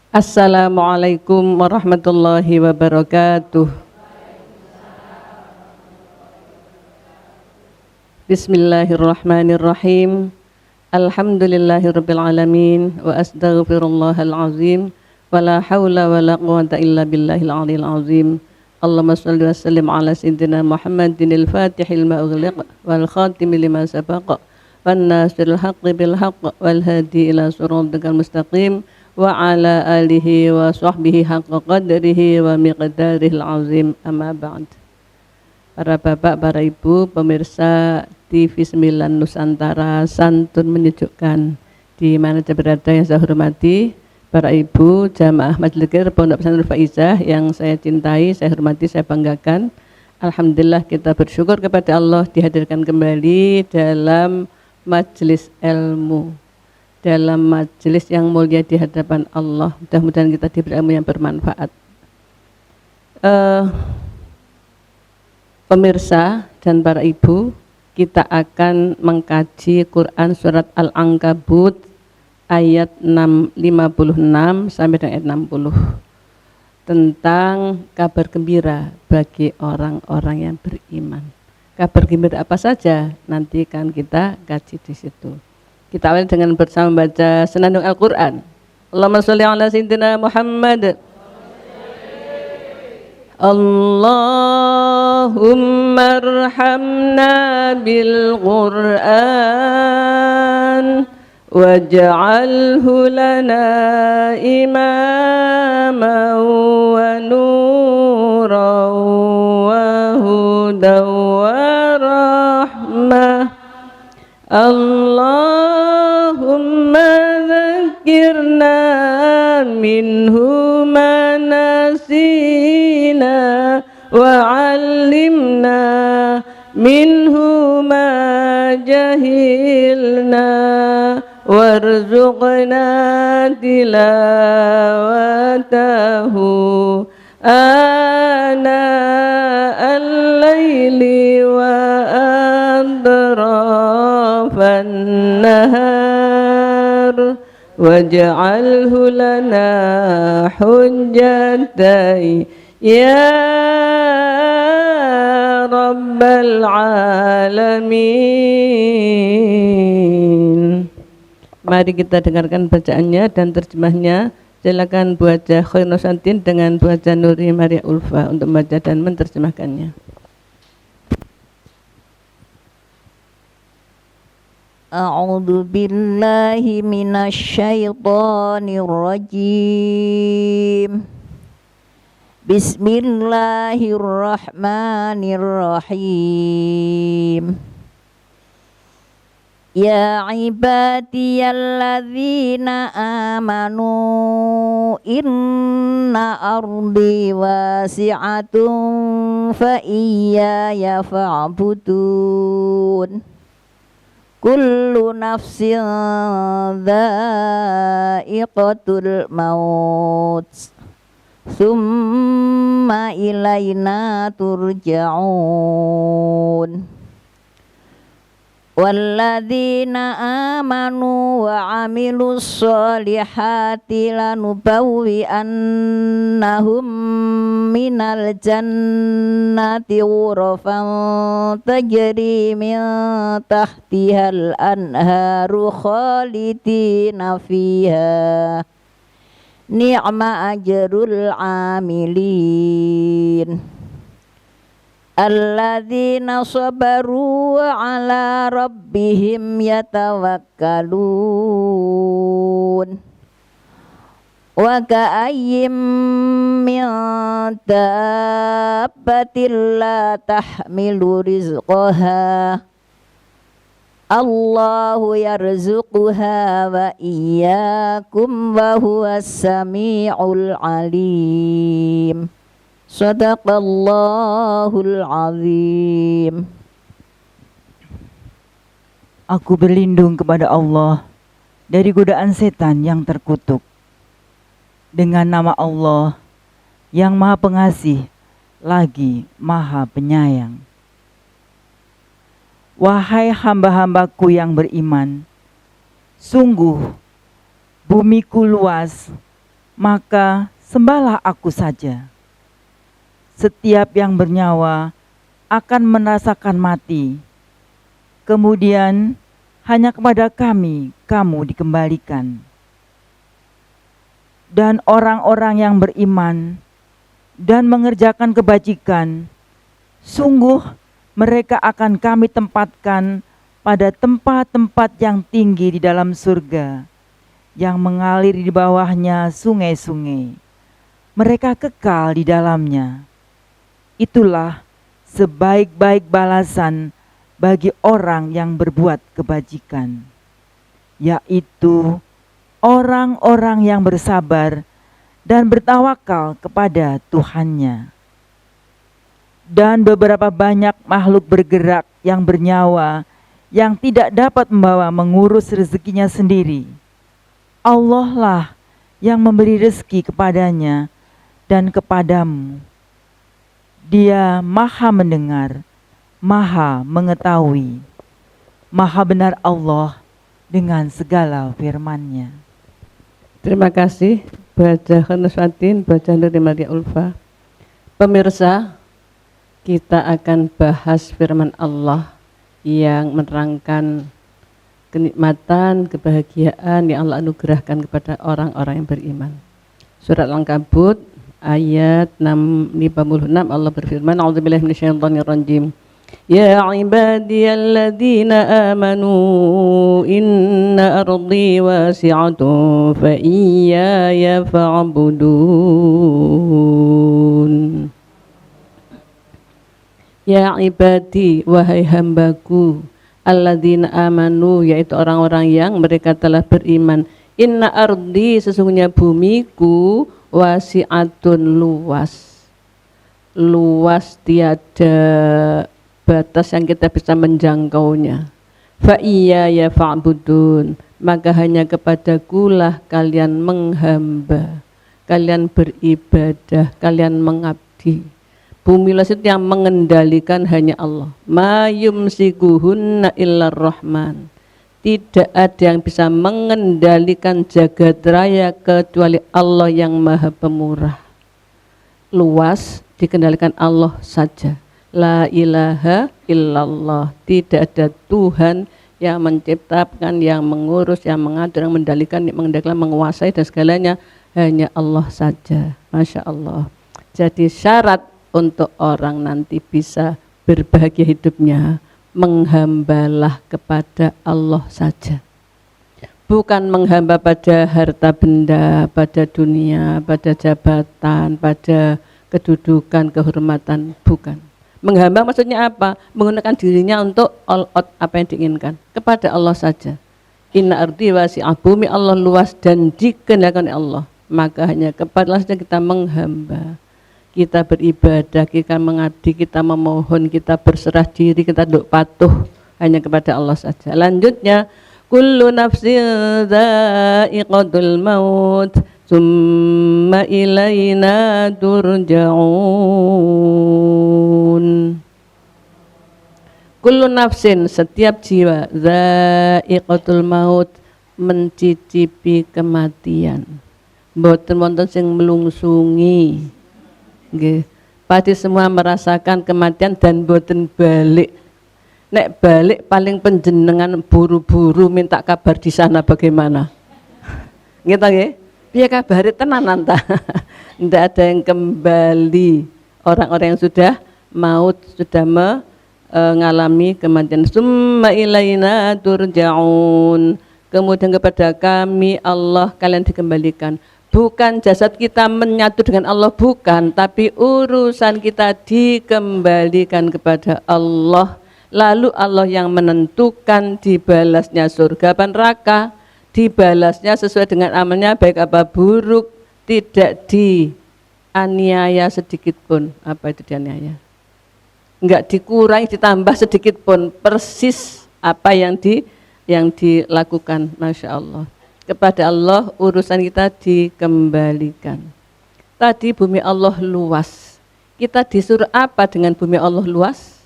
Assalamualaikum warahmatullahi wabarakatuh. Bismillahirrahmanirrahim. Alhamdulillahirabbil alamin wa astaghfirullahal azim wa la haula wa la quwwata illa billahil aliyil azim. Allahumma shalli wa sallim ala sayyidina Muhammadinil fatihil ma'ughliq wal khatimi lima sabaqa wan nasiril haqqi bil haqq wal hadi ila siratal mustaqim wa ala alihi wa sahbihi haqqa qadrihi wa miqdarihil azim. Amma ba'd. Para bapak, para ibu, pemirsa TV 9 Nusantara santun menyejukkan di mana saja berada yang saya hormati, para ibu jamaah Majelis Zikir Pondok Pesantren Faizah yang saya cintai, saya hormati, saya banggakan. Alhamdulillah kita bersyukur kepada Allah dihadirkan kembali dalam majelis ilmu, dalam majelis yang mulia di hadapan Allah. Mudah-mudahan kita diberi ilmu yang bermanfaat. Pemirsa dan para ibu, kita akan mengkaji Quran surat Al-Ankabut ayat 56 sampai dengan ayat 60 tentang kabar gembira bagi orang-orang yang beriman. Kabar gembira apa saja nanti kan kita kaji di situ. Kita awali dengan bersama membaca senandung Al-Quran. Allahumma sholli ala sayyidina Muhammad. Allahumma arhamna bil Qur'an waj'alhu lana imaman wa nuran wa hudan wa rahmah. Allahumma dzakirna minhu ma nasina wa 'allimna minhu ma jahilna warzuqna tilawatahu ana al-laili wa adrafan nahar waj'alhu lana hujjatai ya rabbal alamin. Mari kita dengarkan bacaannya dan terjemahnya. Silakan Bu Hajah Khair Nosantin dengan Bu Hajah Nuri Maria Ulfa untuk membaca dan menerjemahkannya. A'udzu billahi minasyaitonir rajim. Bismillahirrahmanirrahim. Ya ibadiyalladzina amanu inna ardi wasi'atun fa iyaya fa'budun. Kullu nafsin dha'iqatul maut Thumma ilayna turja'un. Walladzina amanu wa amilus solihati lanubawwi'annahum minal jannati ghurafan tajri min tahtihal anharu khalidina fiha ni'ma ajrul amilin. Alladzina sabaru ala rabbihim yatawakkalun. Wa ka'ayyim min dabbatin la tahmilu rizqaha Allahu yarzuquha wa iyyakum wa huwas sami'ul alim. Shadaqallahul azim. Aku berlindung kepada Allah dari godaan setan yang terkutuk. Dengan nama Allah yang Maha Pengasih lagi Maha Penyayang. Wahai hamba-hambaku yang beriman, sungguh bumiku luas, maka sembahlah aku saja. Setiap yang bernyawa akan merasakan mati. Kemudian hanya kepada kami kamu dikembalikan. Dan orang-orang yang beriman dan mengerjakan kebajikan, sungguh mereka akan kami tempatkan pada tempat-tempat yang tinggi di dalam surga, yang mengalir di bawahnya sungai-sungai. Mereka kekal di dalamnya. Itulah sebaik-baik balasan bagi orang yang berbuat kebajikan, yaitu orang-orang yang bersabar dan bertawakal kepada Tuhannya. Dan beberapa banyak makhluk bergerak yang bernyawa yang tidak dapat mengurus rezekinya sendiri. Allah lah yang memberi rezeki kepadanya dan kepadamu. Dia maha mendengar, maha mengetahui. Maha benar Allah dengan segala firman-Nya. Terima kasih Baca Khanuswatin, Baca Nur Maria Ulfa. Pemirsa, kita akan bahas firman Allah yang menerangkan kenikmatan, kebahagiaan yang Allah anugerahkan kepada orang-orang yang beriman. Surat Al-Ankabut ayat 56 Allah berfirman, A'udzubillahi minasyaitonirrajim. Ya ibadiyalladzina amanu inna ardi wasi'atun fa iyaya fa'budun. Ya ibadi, wahai hambaku, alladzina amanu, yaitu orang-orang yang mereka telah beriman. Inna ardi, sesungguhnya bumiku, wasi'atun, luas. Luas, tiada batas yang kita bisa menjangkaunya. Fa iyaya fa'budun, maka hanya kepadakulah kalian menghamba, kalian beribadah, kalian mengabdi. Bumi luas itu yang mengendalikan hanya Allah. Ma yumsikuhunna illar rahman. Tidak ada yang bisa mengendalikan jagat raya kecuali Allah yang maha pemurah. Luas dikendalikan Allah saja. La ilaha illallah. Tidak ada Tuhan yang menciptakan, yang mengurus, yang mengatur, yang mengendalikan, yang mengendalikan, menguasai dan segalanya hanya Allah saja. Masya Allah. Jadi syarat untuk orang nanti bisa berbahagia hidupnya, menghambalah kepada Allah saja. Bukan menghamba pada harta benda, pada dunia, pada jabatan, pada kedudukan, kehormatan, bukan. Menghamba maksudnya apa? Menggunakan dirinya untuk all out apa yang diinginkan, kepada Allah saja. Inna ardi wasi'ah, bumi Allah luas dan dikendalikan oleh Allah, maka hanya kepada Allah saja kita menghamba. Kita beribadah, kita mengabdi, kita memohon, kita berserah diri, kita tunduk patuh hanya kepada Allah saja. Lanjutnya, kullu nafsin dha'iqatul maut, summa ilaina turja'un. Kullu nafsin, setiap jiwa, dha'iqatul maut, mencicipi kematian. Mboten wonten sing melungsungi. Nggih, pasti semua merasakan kematian dan boten balik. Nek balik paling penjenengan buru-buru minta kabar di sana bagaimana. Gitu nggih? Piye kabare tenanan ta? Ndak ada yang kembali. Orang-orang yang sudah maut, sudah mengalami kematian. Summa ilaina turja'un. Kemudian kepada kami Allah kalian dikembalikan. Bukan jasad kita menyatu dengan Allah, bukan, tapi urusan kita dikembalikan kepada Allah. Lalu Allah yang menentukan dibalasnya surga apa neraka, dibalasnya sesuai dengan amalnya baik apa buruk, tidak dianiaya sedikit pun. Apa itu dianiaya? Enggak dikurangi, ditambah sedikit pun, persis apa yang dilakukan. Masya Allah. Kepada Allah urusan kita dikembalikan. Tadi bumi Allah luas. Kita disuruh apa dengan bumi Allah luas?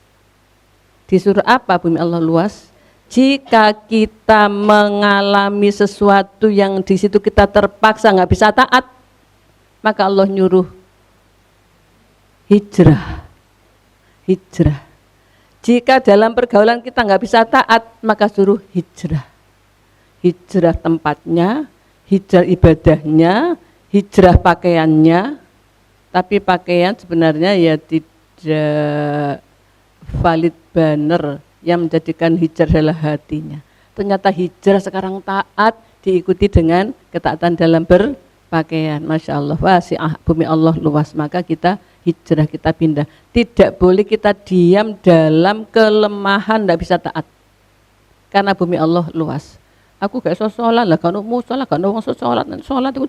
Disuruh apa bumi Allah luas? Jika kita mengalami sesuatu yang di situ kita terpaksa nggak bisa taat, maka Allah nyuruh hijrah. Jika dalam pergaulan kita nggak bisa taat, maka suruh hijrah. Hijrah tempatnya, hijrah ibadahnya, hijrah pakaiannya. Tapi pakaian sebenarnya ya tidak valid banner, yang menjadikan hijrah adalah hatinya. Ternyata hijrah sekarang taat diikuti dengan ketaatan dalam berpakaian. Masya Allah, wasi'ah, bumi Allah luas, maka kita hijrah, kita pindah. Tidak boleh kita diam dalam kelemahan, tidak bisa taat. Karena bumi Allah luas. Aku gak iso sholat lah, kalau mau sholat, kalau mau sholat itu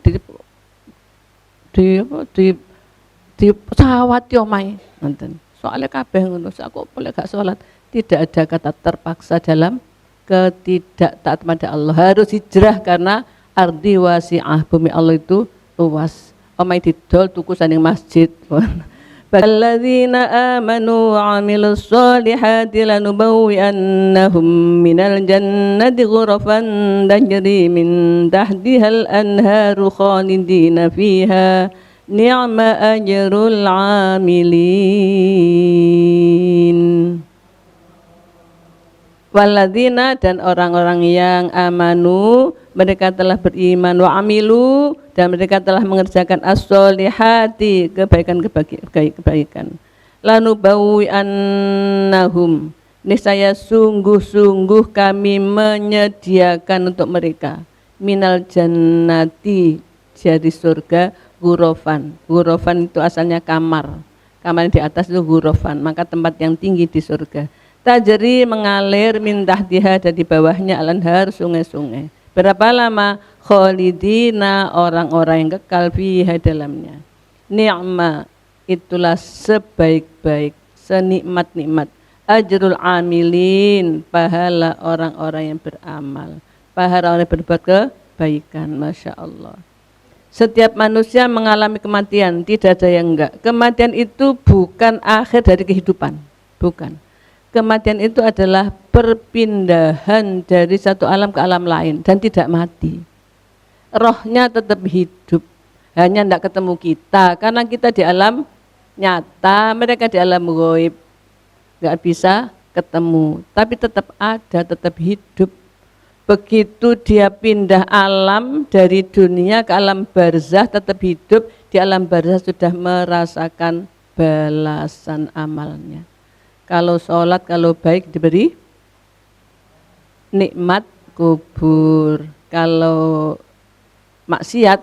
di pesawat yo mai, nonton. Soalnya kabeh ngono, aku boleh gak sholat. Tidak ada kata terpaksa dalam ketidaktaat pada Allah. Harus hijrah karena ardi wasi'ah, bumi Allah itu luas. Omai didol tuku sanding masjid. Alladzina amanu wa 'amilus solihati lanubawwi'annahum minal jannati ghurafan tajri min tahtihal anharu khalidina fiha ni'ma ajrul 'amilin. Walladzina, dan orang-orang yang amanu, mereka telah beriman, wa amilu, dan mereka telah mengerjakan as-solihati, kebaikan. Lanubawwi'annahum, niscaya sungguh-sungguh kami menyediakan untuk mereka minal jannati, dari surga, ghurafan. Ghurafan itu asalnya kamar yang di atas itu ghurafan, maka tempat yang tinggi di surga. Tajri, mengalir, min tahtiha, dari bawahnya al-anhar, sungai-sungai. Berapa lama? Khalidina, orang-orang yang kekal fiha dalamnya. Ni'ma, itulah sebaik-baik, senikmat-nikmat. Ajrul amilin, pahala orang-orang yang beramal, pahala orang yang berbuat kebaikan. Masya Allah. Setiap manusia mengalami kematian, tidak ada yang enggak. Kematian itu bukan akhir dari kehidupan, bukan. Kematian itu adalah perpindahan dari satu alam ke alam lain dan tidak mati. Rohnya tetap hidup, hanya tidak ketemu kita karena kita di alam nyata, mereka di alam ghaib, nggak bisa ketemu, tapi tetap ada, tetap hidup. Begitu dia pindah alam dari dunia ke alam barzah, tetap hidup di alam barzah, sudah merasakan balasan amalnya. Kalau sholat, kalau baik diberi nikmat kubur. Kalau maksiat,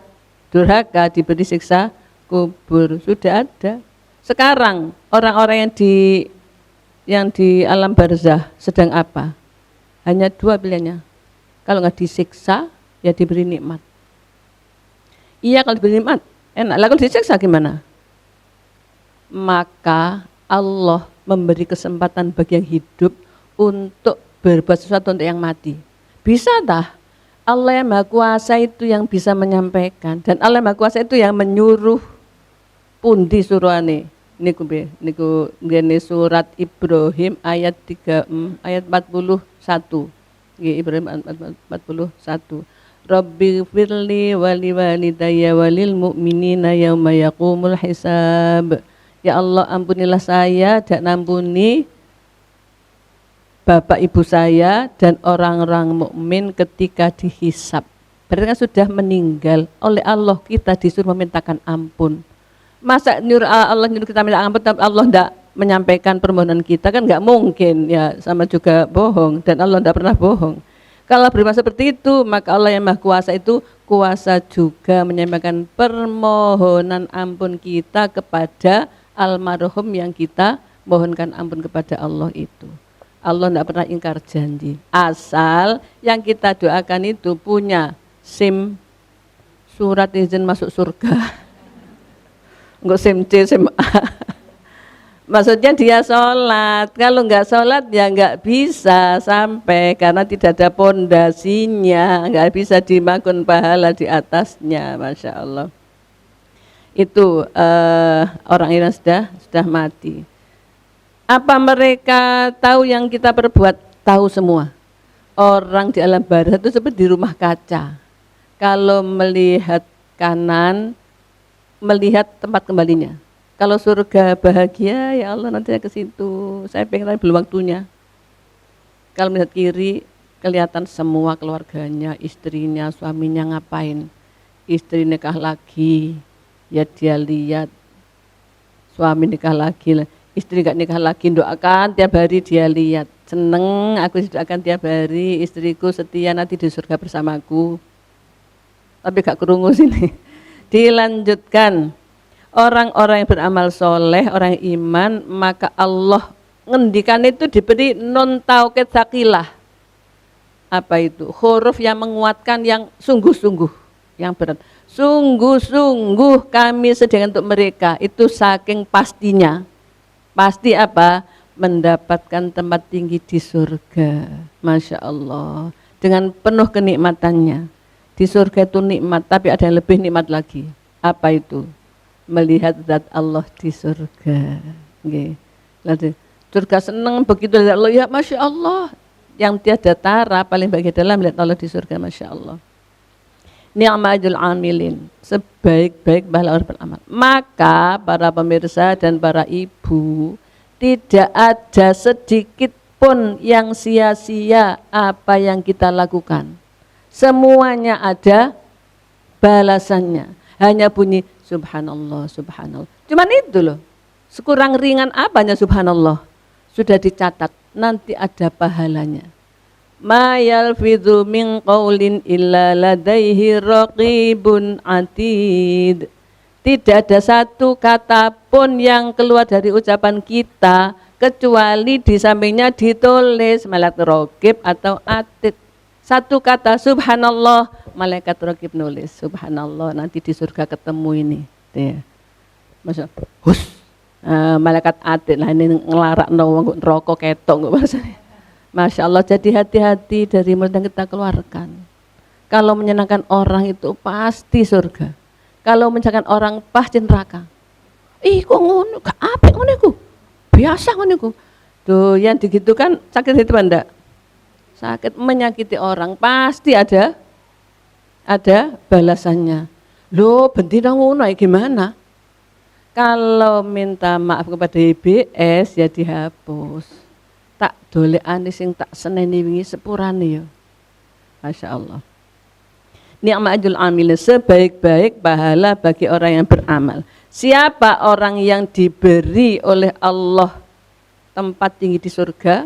durhaka diberi siksa kubur. Sudah ada. Sekarang orang-orang yang di alam barzah sedang apa? Hanya dua pilihannya. Kalau nggak disiksa, ya diberi nikmat. Iya, kalau diberi nikmat enak. Lah kalau disiksa gimana? Maka Allah memberi kesempatan bagi yang hidup untuk berbuat sesuatu untuk yang mati. Bisa tah? Allah yang Maha Kuasa itu yang bisa menyampaikan, dan Allah yang Maha Kuasa itu yang menyuruh. Pundi suruhane niku ngene surat Ibrahim ayat 41. Nggih, Ibrahim 41. Rabbi firli wali walidayya walil mu'minina yauma yaqumul hisab. Ya Allah, ampunilah saya dan ampuni bapak ibu saya dan orang-orang mukmin ketika dihisab. Berarti kan sudah meninggal, oleh Allah kita disuruh memintakan ampun. Masa Allah nyuruh kita minta ampun tapi Allah tidak menyampaikan permohonan kita, kan nggak mungkin ya, sama juga bohong, dan Allah tidak pernah bohong. Kalau berbuat seperti itu, maka Allah yang Maha Kuasa itu kuasa juga menyampaikan permohonan ampun kita kepada almarhum yang kita mohonkan ampun kepada Allah itu. Allah tidak pernah ingkar janji. Asal yang kita doakan itu punya SIM, surat izin masuk surga. Enggak SIM C, SIM A. Maksudnya dia sholat. Kalau enggak sholat ya enggak bisa sampai, karena tidak ada pondasinya, enggak bisa dimakan pahala di atasnya. Masya Allah. Itu orang Iran sudah mati. Apa mereka tahu yang kita perbuat? Tahu semua. Orang di alam barzah itu seperti di rumah kaca. Kalau melihat kanan melihat tempat kembalinya. Kalau surga bahagia, ya Allah nanti ke situ. Saya pengen tapi belum waktunya. Kalau melihat kiri, kelihatan semua keluarganya, istrinya, suaminya ngapain. Istri nikah lagi, ya dia lihat. Suami nikah lagi, istri gak nikah lagi, doakan tiap hari dia lihat. Seneng aku doakan tiap hari, istriku setia nanti di surga bersamaku. Tapi gak kerungu sini. Dilanjutkan, orang-orang yang beramal soleh, orang yang iman, maka Allah ngendikan itu diberi non taukid sakilah. Apa itu? Huruf yang menguatkan, yang sungguh-sungguh, yang berat. Sungguh-sungguh kami sediakan untuk mereka, itu saking pastinya. Pasti apa? Mendapatkan tempat tinggi di surga. Masya Allah. Dengan penuh kenikmatannya. Di surga itu nikmat, tapi ada yang lebih nikmat lagi. Apa itu? Melihat zat Allah di surga. Lalu surga senang begitu lihat Allah, ya Masya Allah. Yang tiada tara paling bahagia dalam melihat Allah di surga, Masya Allah. Ni'majul amilin, sebaik-baik pahala orang beramal. Maka para pemirsa dan para ibu, tidak ada sedikit pun yang sia-sia apa yang kita lakukan. Semuanya ada balasannya. Hanya bunyi subhanallah, subhanallah. Cuman itu loh. Sekurang ringan apanya subhanallah. Sudah dicatat, nanti ada pahalanya. Ma yalfidhu min qaulin illa ladaihi raqibun atid. Tidak ada satu kata pun yang keluar dari ucapan kita kecuali di sampingnya ditulis malaikat raqib atau atid. Satu kata subhanallah, malaikat raqib nulis subhanallah, nanti di surga ketemu ini. Ya. Masya malaikat atid lah ini ngelarak wong neraka ketok kok bahasanya. Masya Allah, jadi hati-hati dari mulut yang kita keluarkan. Kalau menyenangkan orang itu pasti surga. Kalau menyenangkan orang pasti neraka. Ih kok ngono, gak apik ngono iku. Biasa ngono iku. Tuh yang digitu kan sakit itu enggak? Sakit menyakiti orang pasti ada balasannya. Loh bentina ngono gimana? Kalau minta maaf kepada IBS ya dihapus. Tak dolekane sing tak seneni wingi sepurane ya. Masya Allah. Ni'majul amil, sebaik-baik pahala bagi orang yang beramal. Siapa orang yang diberi oleh Allah tempat tinggi di surga?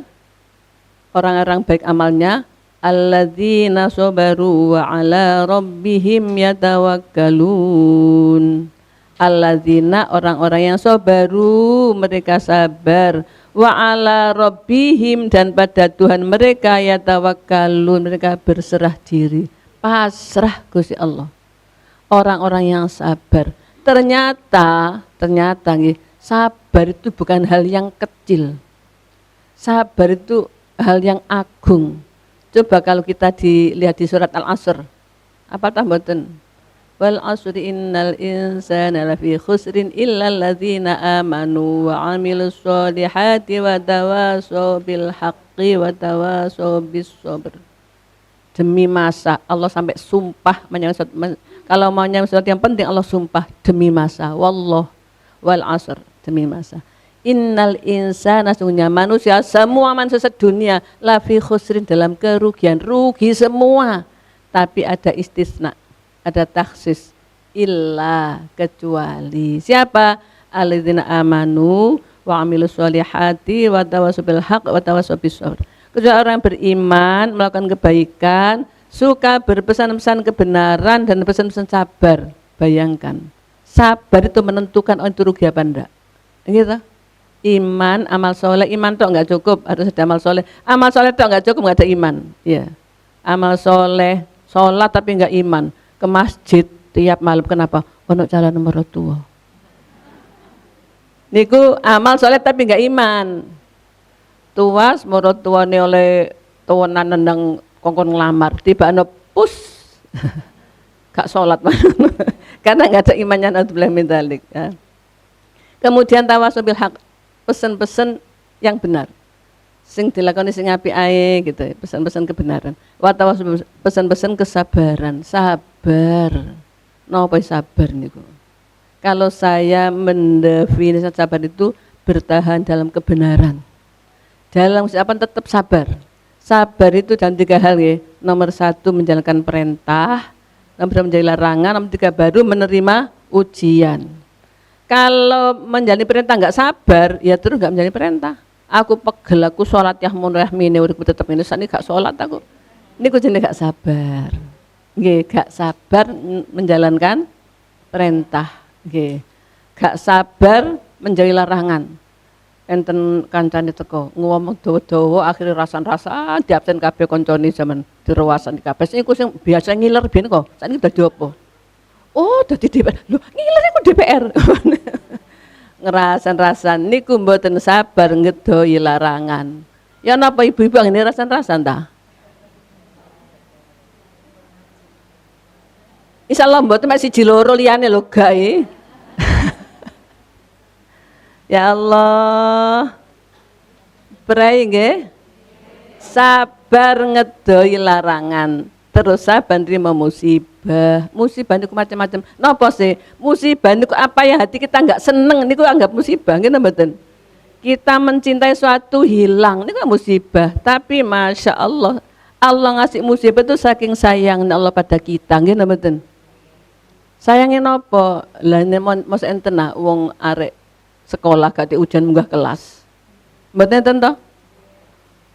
Orang-orang baik amalnya, alladzina sabaru wa ala rabbihim yatawakkalun. Alladzina, orang-orang yang sabaru, mereka sabar, wa ala rabbihim, dan pada Tuhan mereka yatawakkalun, mereka berserah diri, pasrah Gusti Allah. Orang-orang yang sabar. Ternyata sabar itu bukan hal yang kecil. Sabar itu hal yang agung. Coba kalau kita dilihat di surat Al-Asr. Apa tambahan? Wal asri innal insana lafi khusrin illa alladzina amanu wa amilus solihati wa tawasaw bil haqqi wa tawasaw bis sabr. Demi masa, Allah sampai sumpah kalau mau sesuatu yang penting Allah sumpah demi masa. Wallah wal asr, demi masa. Innal insana, sesungguhnya manusia, semua manusia sedunia lafi khusrin, dalam kerugian, rugi semua. Tapi ada istisna, ada taksis, illa, kecuali siapa? Alladzina amanu wa amilus solihati wa tawasaw bil haqq wa tawasaw bis sabr. Kecuali orang beriman, melakukan kebaikan, suka berpesan-pesan kebenaran dan pesan-pesan sabar. Bayangkan, sabar itu menentukan orang itu rugi apa enggak. Gitu. Iman, amal soleh, iman itu enggak cukup, harus ada amal soleh. Amal soleh itu enggak cukup, enggak ada iman. Ya. Amal soleh, sholat tapi enggak iman. Ke masjid tiap malam, kenapa? Untuk calon nomor tua. Niku amal soleh tapi enggak iman. Tuas moro tuane oleh tuanan nendang kongkon ngelamar, tiba ana pus. Gak sholat karena enggak ada imannya, naudzubillah min dzalik. Ya. Kemudian tawasul bil haq, pesan-pesan yang benar. Sing dilakoni sing apik ae gitu, pesan-pesan kebenaran. Wa tawasul, pesan-pesan kesabaran, sabar. Napa sabar niku? Kalau saya mendefinisikan sabar itu bertahan dalam kebenaran. Dalam apa tetap sabar. Sabar itu dalam 3 hal ya. Nomor 1 menjalankan perintah, nomor 2 menjauhi larangan, nomor 3 baru menerima ujian. Kalau menjalani perintah enggak sabar, ya terus enggak menjalani perintah. Aku pegel, aku sholat ya mun rahmine urip tetep ngene sakniki gak sholat aku. Niku jenenge gak sabar. Nggih, gak sabar menjalankan perintah. Nggih. Gak sabar menjauhi larangan. Enten kancane teko ngomong dawa-dawa akhire rasan-rasan diabsen kabeh kancane zaman direwasan kabeh. Iku sing biasa ngiler biyen kok. Sakniki dadi apa? Oh, dadi DPR. Lho, ngiler iku DPR. Ngerasan-rasan niku mboten sabar ngedohi larangan. Ya napa ibu-ibu ngene rasan-rasan ta? Insyaallah mboten mek siji loro liyane lho gae. Ya Allah. Prai nggih. Sabar ngedohi larangan. Terus sabar nerima musibah. Musibah niku macam-macam. Napa sih? Musibah niku apa ya hati kita enggak seneng niku anggap musibah nggih mboten? Kita mencintai suatu hilang niku musibah. Tapi Masya Allah, Allah ngasih musibah itu saking sayangnya Allah pada kita nggih mboten? Sayangnya napa? Lah mos enten wong arek sekolah gak ujian munggah kelas. Mboten enten to?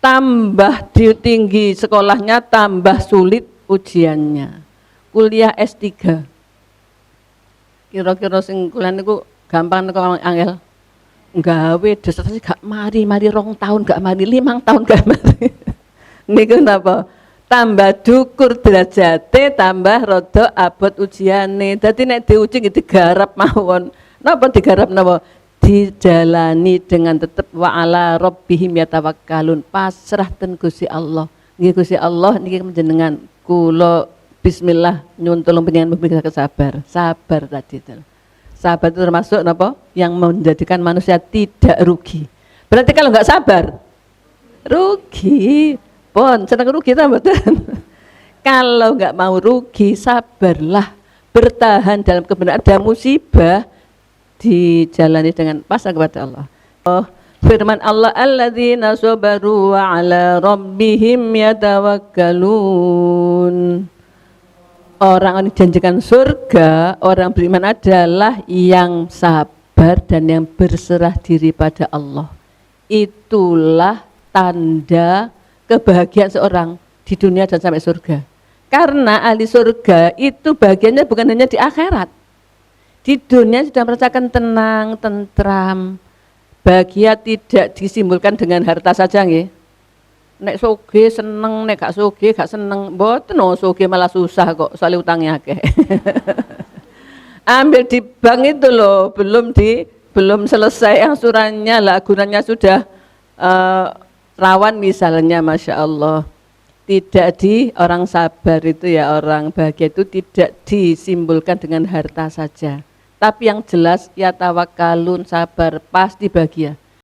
Tambah tinggi sekolahnya, tambah sulit ujiannya. Kuliah S3. Kira-kira sing kuliah niku gampang niku angel. Gawe disertasi gak mari 2 tahun gak mari, 5 tahun gak mari. Niku napa? Tambah dukur derajate, tambah rada abot ujiane. Dadi nek diuji nggih digarap mawon. Napa digarap napa? Dijalani dengan tetap wa ala rabbihim yatawakkalun, pasrah ten Gusti Allah. Nggih Gusti Allah niki panjenengan kula bismillah nyuwun tulung panjenengan mugi sabar. Sabar tadi itu. Sabar itu termasuk napa? Yang menjadikan manusia tidak rugi. Berarti kalau enggak sabar rugi. Pon seneng rugi ta mboten? Kalau enggak mau rugi, sabarlah. Bertahan dalam kebenaran. Ada musibah dijalani dengan pasrah kepada Allah. Oh, firman Allah alladzina sabaru wa ala rabbihim yatawakkalun. Orang yang dijanjikan surga, orang beriman adalah yang sabar dan yang berserah diri pada Allah. Itulah tanda kebahagiaan seorang di dunia dan sampai surga. Karena ahli surga itu bahagianya bukan hanya di akhirat. Di dunia sudah merasakan tenang, tentram. Bahagia tidak disimbolkan dengan harta saja nggih. Nek sugih seneng, nek gak sugih gak seneng. Mboten sugih malah susah kok, soalnya utangnya akeh. Ambil di bank itu loh, belum selesai angsurannya lah, gunanya sudah rawan misalnya, Masya Allah. Tidak orang sabar itu ya, orang bahagia itu tidak disimbolkan dengan harta saja. Tapi yang jelas ya tawakkalun, sabar, pasti bahagia.